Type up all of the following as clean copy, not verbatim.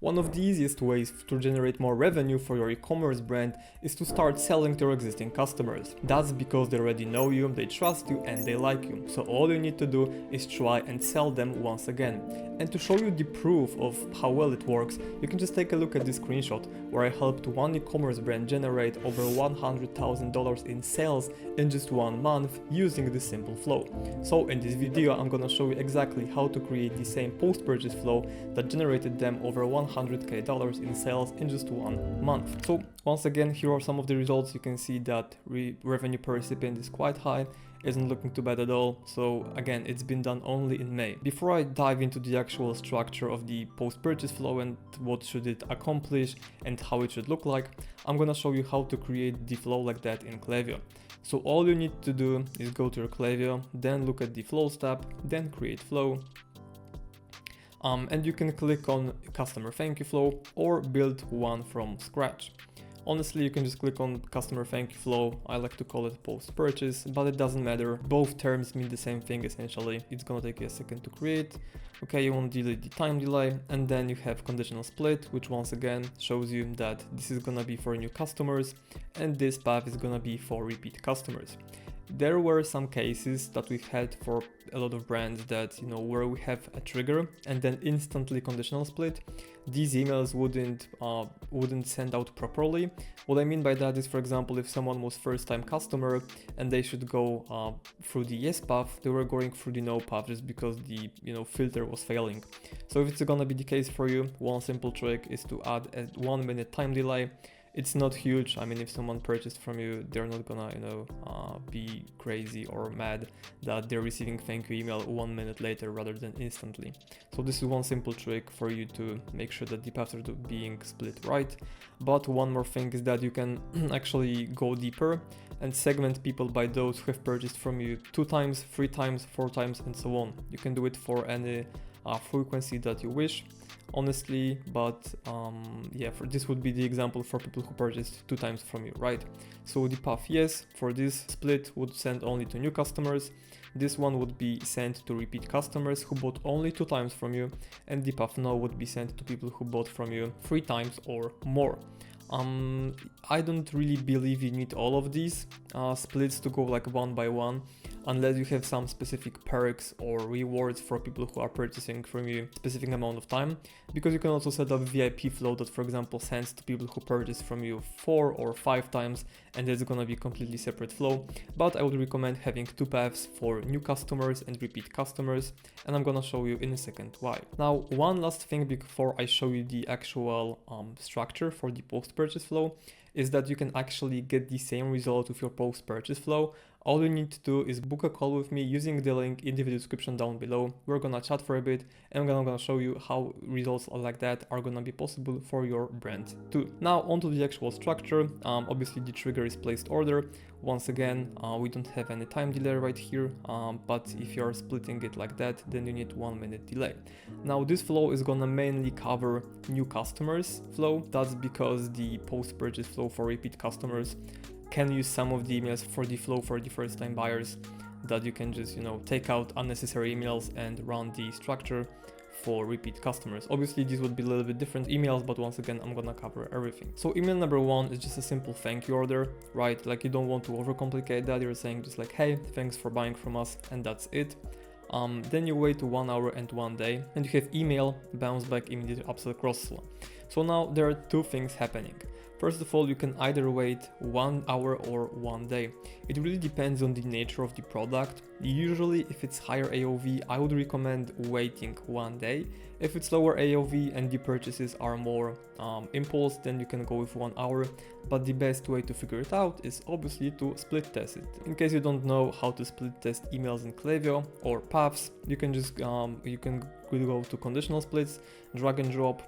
One of the easiest ways to generate more revenue for your e-commerce brand is to start selling to your existing customers. That's because they already know you, they trust you, and they like you. So all you need to do is try and sell them once again. And to show you the proof of how well it works, you can just take a look at this screenshot where I helped one e-commerce brand generate over $100,000 in sales in just 1 month using this simple flow. So in this video, I'm gonna show you exactly how to create the same post-purchase flow that generated them over $100K in sales in just 1 month. So once again, here are some of the results. You can see that revenue per recipient is quite high, isn't looking too bad at all. So again, it's been done only in May. Before I dive into the actual structure of the post-purchase flow and what should it accomplish and how it should look like, I'm gonna show you how to create the flow like that in Klaviyo. So all you need to do is go to your Klaviyo, then look at the flows tab, then create flow. And you can click on customer thank you flow or build one from scratch. Honestly, you can just click on customer thank you flow. I like to call it post purchase, but it doesn't matter. Both terms mean the same thing essentially. It's gonna take you a second to create. Okay, you want to delete the time delay, and then you have conditional split, which once again shows you that this is gonna be for new customers and this path is gonna be for repeat customers. There were some cases that we had for a lot of brands that, where we have a trigger and then instantly conditional split. These emails wouldn't send out properly. What I mean by that is, for example, if someone was first-time customer and they should go through the yes path, they were going through the no path just because the filter was failing. So if it's gonna be the case for you, one simple trick is to add a 1 minute time delay. It's not huge. I mean, if someone purchased from you, they're not gonna, be crazy or mad that they're receiving thank you email 1 minute later rather than instantly. So this is one simple trick for you to make sure that the paths are being split right. But one more thing is that you can actually go deeper and segment people by those who have purchased from you 2 times, 3 times, 4 times, and so on. You can do it for any frequency that you wish, honestly, but for this would be the example for people who purchased 2 times from you, right? So the path yes for this split would send only to new customers. This one would be sent to repeat customers who bought only 2 times from you, and the path no would be sent to people who bought from you 3 times or more. I don't really believe you need all of these splits to go like one by one, unless you have some specific perks or rewards for people who are purchasing from you specific amount of time, because you can also set up VIP flow that, for example, sends to people who purchase from you 4 or 5 times, and it's gonna be completely separate flow. But I would recommend having 2 paths for new customers and repeat customers, and I'm gonna show you in a second why. Now, one last thing before I show you the actual structure for the post-purchase flow is that you can actually get the same result with your post-purchase flow. All you need to do is book a call with me using the link in the video description down below. We're gonna chat for a bit and I'm gonna show you how results like that are gonna be possible for your brand too. Now onto the actual structure. Obviously the trigger is placed order. Once again, we don't have any time delay right here, but if you're splitting it like that, then you need 1 minute delay. Now this flow is gonna mainly cover new customers flow. That's because the post-purchase flow for repeat customers can use some of the emails for the flow for the first time buyers, that you can just take out unnecessary emails and run the structure for repeat customers. Obviously these would be a little bit different emails, but once again I'm gonna cover everything. So email number 1 is just a simple thank you order, right? Like you don't want to overcomplicate that. You're saying just like, hey, thanks for buying from us, and that's it. Then you wait 1 hour and 1 day and you have email, bounce back, immediate upsell, cross-sell. So now there are 2 things happening. First of all, you can either wait 1 hour or 1 day. It really depends on the nature of the product. Usually if it's higher AOV, I would recommend waiting 1 day. If it's lower AOV and the purchases are more impulse, then you can go with 1 hour. But the best way to figure it out is obviously to split test it. In case you don't know how to split test emails in Klaviyo or paths, you can just go to conditional splits, drag and drop,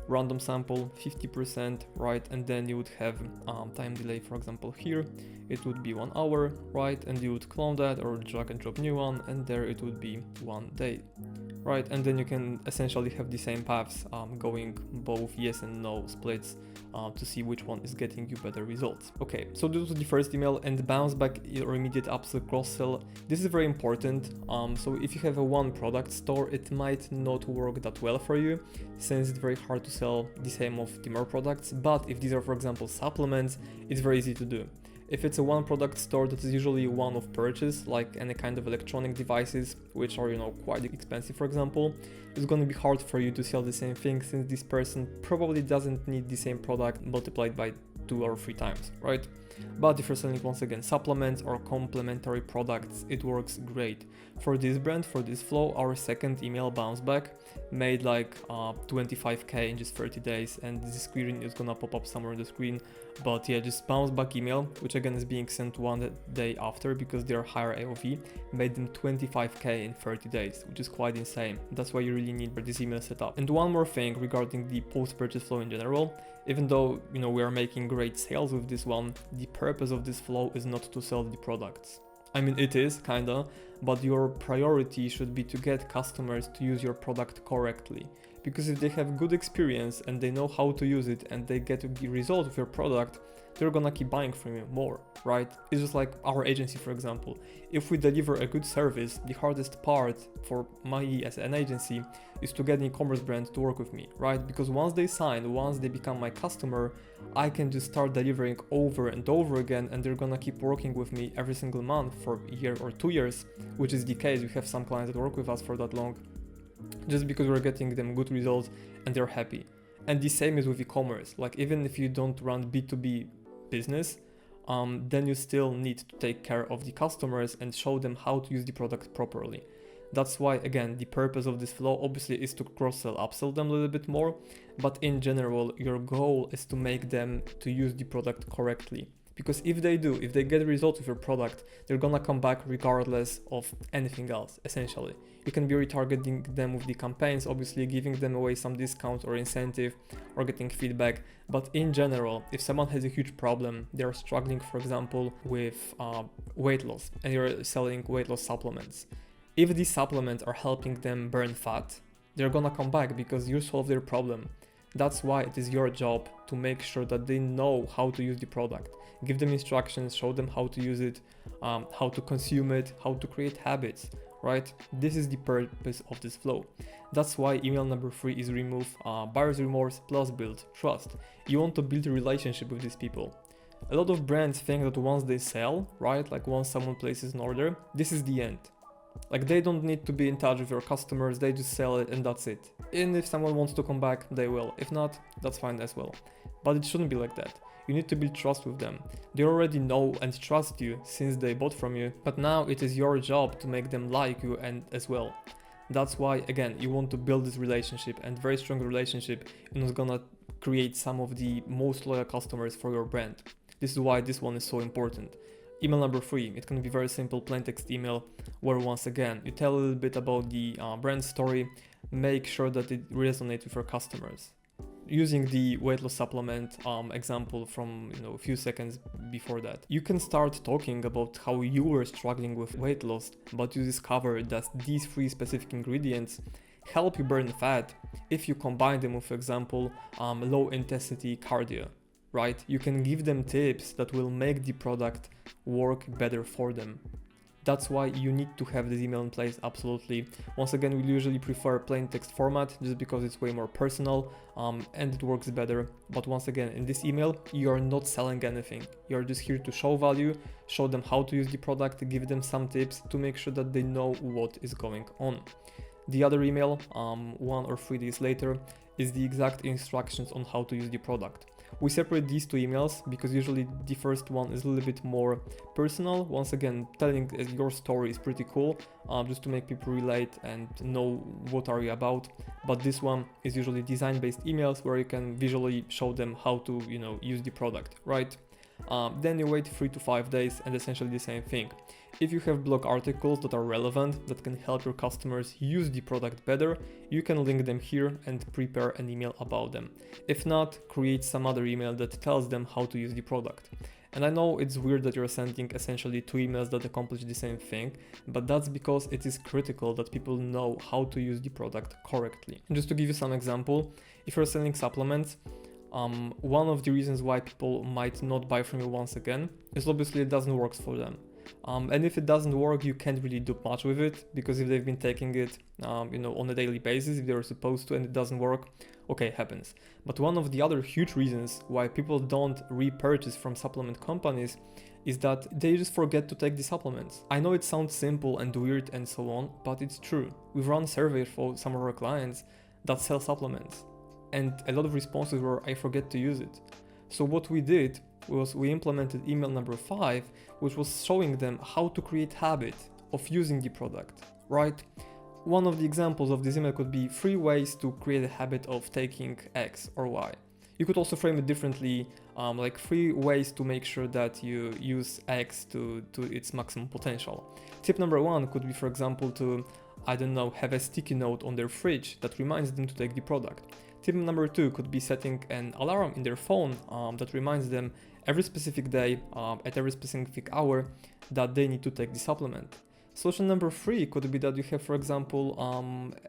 random sample 50%, right? And then you would have time delay, for example here it would be 1 hour, right? And you would clone that or drag and drop new one, and there it would be 1 day, right? And then you can essentially have the same paths going both yes and no splits to see which one is getting you better results. Okay, so this was the first email, and the bounce back or immediate upsell cross-sell. This is very important. So if you have a one product store, it might not work that well for you, since it's very hard to sell the same of the more products. But if these are, for example, supplements, it's very easy to do. If it's a one product store, that is usually one of purchase, like any kind of electronic devices, which are, quite expensive, for example, it's going to be hard for you to sell the same thing, since this person probably doesn't need the same product multiplied by 2 or 3 times, right? But if you're selling, once again, supplements or complementary products, it works great. For this brand, for this flow, our second email bounce back made like 25k in just 30 days, and this screen is gonna pop up somewhere on the screen. But yeah, just bounce back email, which again is being sent 1 day after because they're higher AOV, made them 25k in 30 days, which is quite insane. That's why you really need this email setup. And one more thing regarding the post-purchase flow in general, even though we are making great sales with this one, the purpose of this flow is not to sell the products. I mean, it is kinda, but your priority should be to get customers to use your product correctly. Because if they have good experience and they know how to use it and they get the result of your product, they're gonna keep buying from you more, right? It's just like our agency, for example. If we deliver a good service, the hardest part for me as an agency is to get an e-commerce brand to work with me, right? Because once they sign, once they become my customer, I can just start delivering over and over again, and they're gonna keep working with me every single month for a year or 2 years, which is the case. We have some clients that work with us for that long, just because we're getting them good results and they're happy. And the same is with e-commerce. Like, even if you don't run B2B business, then you still need to take care of the customers and show them how to use the product properly. That's why, again, the purpose of this flow obviously is to cross-sell, upsell them a little bit more, but in general, your goal is to make them to use the product correctly. Because if they do, if they get results with your product, they're gonna come back regardless of anything else, essentially. You can be retargeting them with the campaigns, obviously giving them away some discount or incentive or getting feedback. But in general, if someone has a huge problem, they're struggling, for example, with weight loss, and you're selling weight loss supplements. If these supplements are helping them burn fat, they're gonna come back because you solve their problem. That's why it is your job to make sure that they know how to use the product. Give them instructions, show them how to use it, how to consume it, how to create habits, right? This is the purpose of this flow. That's why email number 3 is remove buyer's remorse plus build trust. You want to build a relationship with these people. A lot of brands think that once they sell, right, like once someone places an order, this is the end. Like, they don't need to be in touch with your customers, they just sell it and that's it. And if someone wants to come back, they will. If not, that's fine as well. But it shouldn't be like that. You need to build trust with them. They already know and trust you since they bought from you, but now it is your job to make them like you and as well. That's why, again, you want to build this relationship, and very strong relationship is gonna create some of the most loyal customers for your brand. This is why this one is so important. Email number 3, it can be very simple plain text email where, once again, you tell a little bit about the brand story, make sure that it resonates with your customers. Using the weight loss supplement example from a few seconds before that, you can start talking about how you were struggling with weight loss, but you discovered that these 3 specific ingredients help you burn fat if you combine them with, for example, low intensity cardio. Right? You can give them tips that will make the product work better for them. That's why you need to have this email in place, absolutely. Once again, we usually prefer plain text format just because it's way more personal and it works better. But once again, in this email, you are not selling anything. You're just here to show value, show them how to use the product, give them some tips to make sure that they know what is going on. The other email, 1 or 3 days later, is the exact instructions on how to use the product. We separate these 2 emails because usually the first one is a little bit more personal. Once again, telling your story is pretty cool, just to make people relate and know what are you about. But this one is usually design-based emails where you can visually show them how to, use the product, right? Then you wait 3 to 5 days and essentially the same thing. If you have blog articles that are relevant, that can help your customers use the product better, you can link them here and prepare an email about them. If not, create some other email that tells them how to use the product. And I know it's weird that you're sending essentially 2 emails that accomplish the same thing, but that's because it is critical that people know how to use the product correctly. And just to give you some example, if you're selling supplements, one of the reasons why people might not buy from you once again is obviously it doesn't work for them. And if it doesn't work, you can't really do much with it, because if they've been taking it, on a daily basis, if they're supposed to and it doesn't work, okay, it happens. But one of the other huge reasons why people don't repurchase from supplement companies is that they just forget to take the supplements. I know it sounds simple and weird and so on, but it's true. We've run surveys for some of our clients that sell supplements, and a lot of responses were, I forget to use it. So what we did was we implemented email number 5, which was showing them how to create habit of using the product, right? One of the examples of this email could be 3 ways to create a habit of taking X or Y. You could also frame it differently, like 3 ways to make sure that you use X to its maximum potential. Tip number 1 could be, for example, to, have a sticky note on their fridge that reminds them to take the product. Tip number 2 could be setting an alarm in their phone that reminds them every specific day, at every specific hour, that they need to take the supplement. Solution number 3 could be that you have, for example,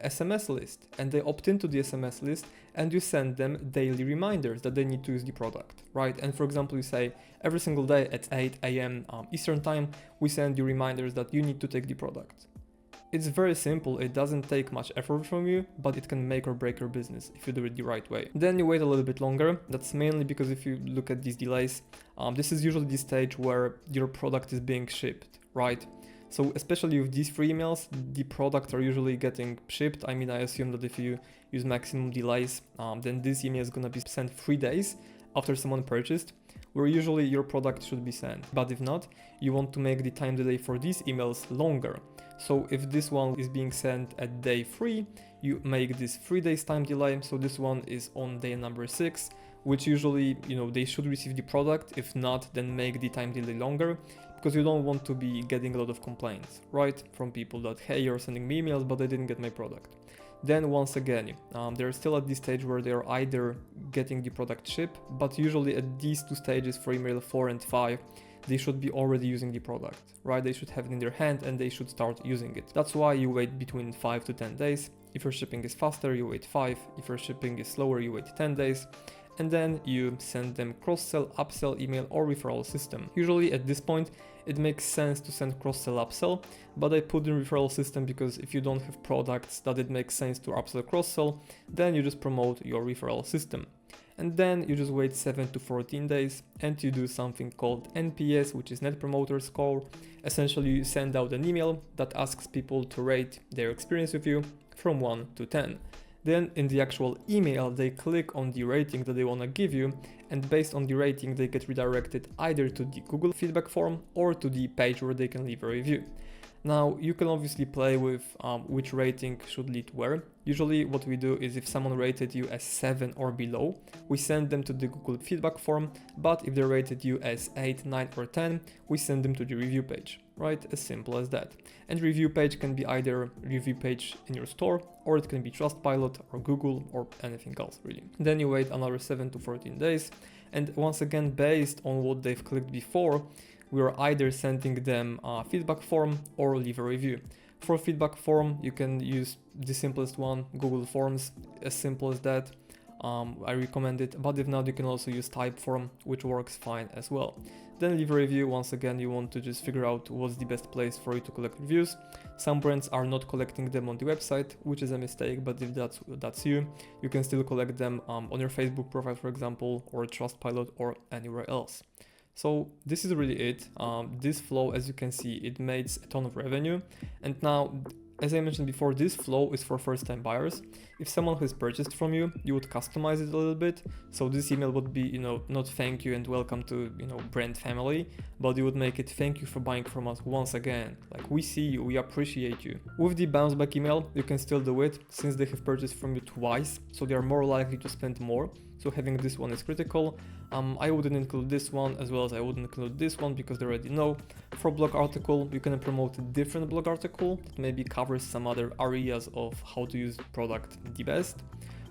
SMS list, and they opt into the SMS list and you send them daily reminders that they need to use the product, right? And for example, you say every single day at 8 a.m. Eastern time, we send you reminders that you need to take the product. It's very simple, it doesn't take much effort from you, but it can make or break your business if you do it the right way. Then you wait a little bit longer. That's mainly because if you look at these delays, this is usually the stage where your product is being shipped, right? So especially with these 3 emails, the products are usually getting shipped. I assume that if you use maximum delays, then this email is gonna be sent 3 days after someone purchased, where usually your product should be sent. But if not, you want to make the time delay for these emails longer. So if this one is being sent at day 3, you make this 3 days time delay. So this one is on day number 6, which usually, they should receive the product. If not, then make the time delay longer, because you don't want to be getting a lot of complaints, right? From people that, hey, you're sending me emails, but I didn't get my product. Then once again, they're still at this stage where they're either getting the product shipped, but usually at these 2 stages for email 4 and 5, they should be already using the product, right? They should have it in their hand and they should start using it. That's why you wait between 5 to 10 days. If your shipping is faster, you wait 5. If your shipping is slower, you wait 10 days. And then you send them cross-sell, upsell email or referral system. Usually at this point, it makes sense to send cross-sell, upsell, but I put in referral system because if you don't have products that it makes sense to upsell, cross-sell, then you just promote your referral system. And then you just wait 7 to 14 days and you do something called NPS, which is Net Promoter Score. Essentially, you send out an email that asks people to rate their experience with you from 1 to 10. Then in the actual email, they click on the rating that they want to give you, and based on the rating, they get redirected either to the Google feedback form or to the page where they can leave a review. Now, you can obviously play with which rating should lead where. Usually what we do is if someone rated you as 7 or below, we send them to the Google feedback form, but if they rated you as 8, 9 or 10, we send them to the review page, right? As simple as that. And review page can be either review page in your store, or it can be Trustpilot or Google or anything else really. Then you wait another 7 to 14 days, and once again, based on what they've clicked before, we are either sending them a feedback form or leave a review. For feedback form, you can use the simplest one, Google Forms, as simple as that. I recommend it, but if not, you can also use Typeform, which works fine as well. Then leave a review. Once again, you want to just figure out what's the best place for you to collect reviews. Some brands are not collecting them on the website, which is a mistake, but if that's you, you can still collect them on your Facebook profile, for example, or Trustpilot or anywhere else. So this is really it. This flow, as you can see, it makes a ton of revenue. And now, as I mentioned before, this flow is for first-time buyers. If someone has purchased from you, you would customize it a little bit. So this email would be, not thank you and welcome to, brand family, but you would make it thank you for buying from us once again. Like, we see you, we appreciate you. With the bounce back email, you can still do it since they have purchased from you twice, so they are more likely to spend more. So having this one is critical. I wouldn't include this one as well as I wouldn't include this one because they already know. For blog article, you can promote a different blog article that maybe covers some other areas of how to use the product the best.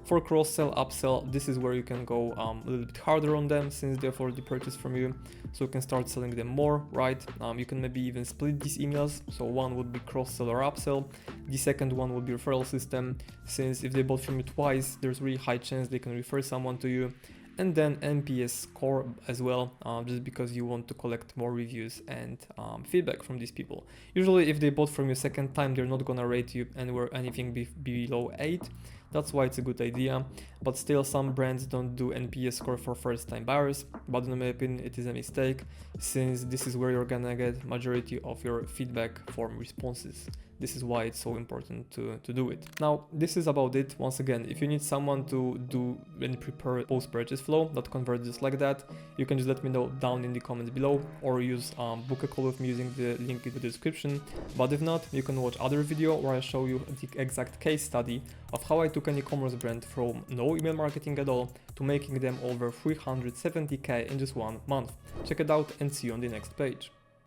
For cross-sell, upsell, this is where you can go a little bit harder on them since they've already purchased from you. So you can start selling them more, right? You can maybe even split these emails. So one would be cross-sell or upsell. The second one would be referral system, since if they bought from you twice, there's really high chance they can refer someone to you. And then NPS score as well, just because you want to collect more reviews and feedback from these people. Usually if they bought from you second time, they're not gonna rate you anywhere anything below 8. That's why it's a good idea, but still some brands don't do NPS score for first time buyers, but in my opinion it is a mistake, since this is where you're gonna get majority of your feedback form responses. This is why it's so important to do it. Now, this is about it. Once again, if you need someone to do and prepare post-purchase flow that converts just like that, you can just let me know down in the comments below, or use book a call with me using the link in the description. But if not, you can watch other video where I show you the exact case study of how I took an e-commerce brand from no email marketing at all to making them over 370k in just 1 month. Check it out and see you on the next page.